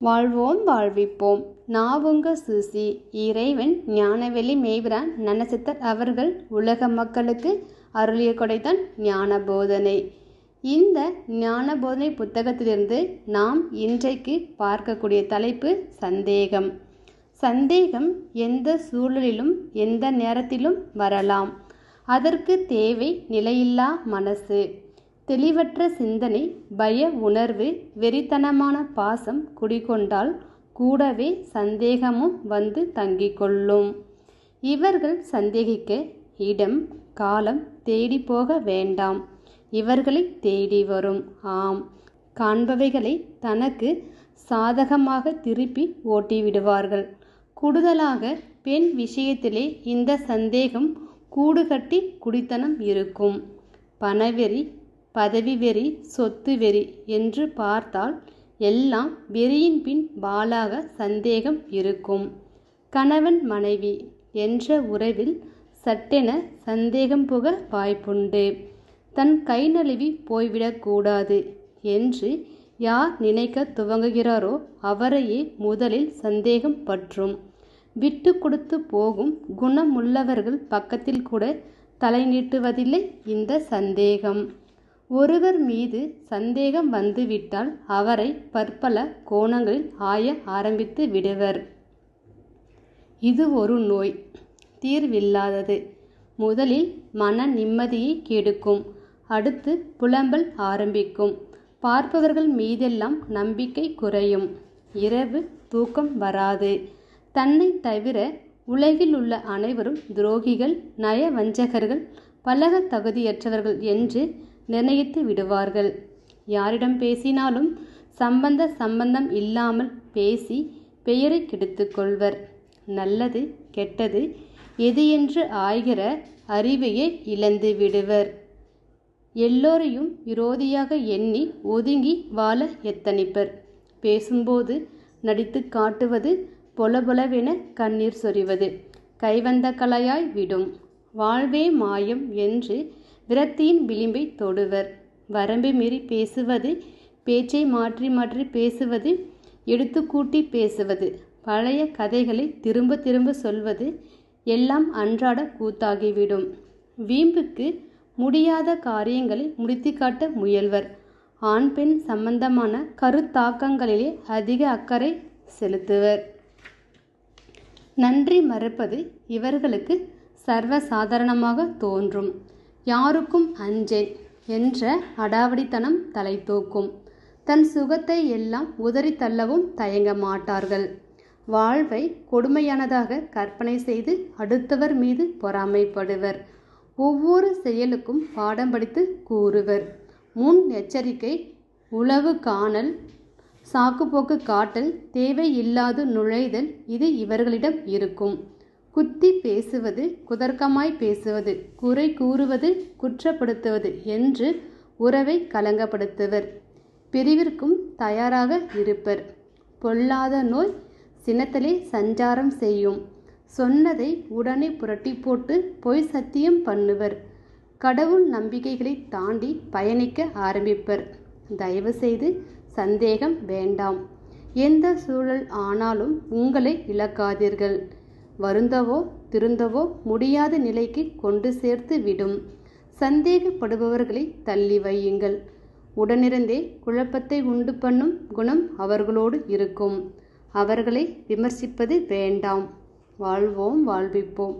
வாழ்வோம் வாழ்விப்போம். நான் உங்க சூசி. இறைவன் ஞானவெளி மேய்பிரான் நன்னசித்தர் அவர்கள் உலக மக்களுக்கு அருளிய கொடைதான் ஞான போதனை. இந்த ஞான போதனை புத்தகத்திலிருந்து நாம் இன்றைக்கு பார்க்கக்கூடிய தலைப்பு சந்தேகம். சந்தேகம் எந்த சூழலிலும் எந்த நேரத்திலும் வரலாம். அதற்கு தேவை நிலையில்லா மனசு, தெளிவற்ற சிந்தனை, பய உணர்வு, வெறித்தனமான பாசம் குடிகொண்டால் கூடவே சந்தேகமும் வந்து தங்கிக் கொள்ளும். இவர்கள் சந்தேகிக்க இடம் காலம் தேடி போக வேண்டாம், இவர்களை தேடி வரும். ஆம், காண்பவைகளை தனக்கு சாதகமாக திருப்பி ஓட்டிவிடுவார்கள். கூடுதலாக பெண் விஷயத்திலே இந்த சந்தேகம் கூடுகட்டி குடித்தனம் இருக்கும். பணவெறி, பதவி வெறி, சொத்து வெறி என்று பார்த்தால் எல்லாம் வெறியின் பின் வாளாக சந்தேகம் இருக்கும். கணவன் மனைவி என்ற உறவில் சட்டென சந்தேகம் புக வாய்ப்புண்டு. தன் கை நழுவி போய்விடக்கூடாது என்று யார் நினைக்க துவங்குகிறாரோ அவரையே முதலில் சந்தேகம் பற்றும். விட்டு கொடுத்து போகும் குணமுள்ளவர்கள் பக்கத்தில் கூட தலை நீட்டுவதில்லை இந்த சந்தேகம். ஒருவர் மீது சந்தேகம் வந்துவிட்டால் அவரை பற்பல கோணங்களில் ஆய ஆரம்பித்து விடுவர். இது ஒரு நோய், தீர்வில்லாதது. முதலில் மன நிம்மதியை கெடுக்கும், அடுத்து புலம்பல் ஆரம்பிக்கும். பார்ப்பவர்கள் மீதெல்லாம் நம்பிக்கை குறையும், இரவு தூக்கம் வராது. தன்னை தவிர உலகில் உள்ள அனைவரும் துரோகிகள், நயவஞ்சகர்கள், பழக தகுதியற்றவர்கள் என்று நிர்ணயித்து விடுவார்கள். யாரிடம் பேசினாலும் சம்பந்தம் இல்லாமல் பேசி பெயரை கெடுத்து கொள்வர். நல்லது கெட்டது எது என்று ஆய்கிற அறிவையே இழந்து விடுவர். எல்லோரையும் விரோதியாக எண்ணி ஒதுங்கி வாழ எத்தனிப்பர். பேசும்போது நடித்து காட்டுவது, பொலபொலவென கண்ணீர் சொரிவது கைவந்த கலையாய் விடும். வாழ்வே மாயம் என்று விரக்தியின் விளிம்பை தொடுவர். வரம்பு மீறி பேசுவது, பேச்சை மாற்றி மாற்றி பேசுவது, எடுத்து கூட்டி பேசுவது, பழைய கதைகளை திரும்ப திரும்ப சொல்வது எல்லாம் அன்றாட கூத்தாகிவிடும். வீம்புக்கு முடியாத காரியங்களை முடித்து காட்ட முயல்வர். ஆண் பெண் சம்பந்தமான கருத்தாக்கங்களிலே அதிக அக்கறை செலுத்துவர். நன்றி மறப்பது இவர்களுக்கு சர்வசாதாரணமாக தோன்றும். யாருக்கும் அஞ்சேன் என்ற அடாவடித்தனம் தலை தூக்கும். தன் சுகத்தை எல்லாம் உதறி தள்ளவும் தயங்க மாட்டார்கள். வாழ்வை கொடுமையானதாக கற்பனை செய்து அடுத்தவர் மீது பொறாமைப்படுவர். ஒவ்வொரு செயலுக்கும் பாடம் படித்து கூறுவர். முன் எச்சரிக்கை, உளவு காணல், சாக்குப்போக்கு காட்டல், தேவையில்லாது நுழைதல் இது இவர்களிடம் இருக்கும். குத்தி பேசுவது, குதர்க்கமாய் பேசுவது, குறை கூறுவது, குற்றப்படுத்துவது என்று உறவை கலங்கப்படுத்துவர். பிரிவிற்கும் தயாராக இருப்பர். பொல்லாத நோய் சினத்திலே சஞ்சாரம் செய்யும். சொன்னதை உடனே புரட்டி போட்டு பொய் சத்தியம் பண்ணுவர். கடவுள் நம்பிக்கைகளை தாண்டி பயணிக்க ஆரம்பிப்பர். தயவு செய்து சந்தேகம் வேண்டாம். எந்த சூழல் ஆனாலும் உங்களை இழக்காதீர்கள். வருந்தவோ திருந்தவோ முடியாத நிலைக்கு கொண்டு சேர்த்து விடும். சந்தேகப்படுபவர்களை தள்ளி வையுங்கள். உடனிருந்தே குழப்பத்தை உண்டு பண்ணும் குணம் அவர்களோடு இருக்கும். அவர்களை விமர்சிப்பது வேண்டாம். வாழ்வோம் வாழ்விப்போம்.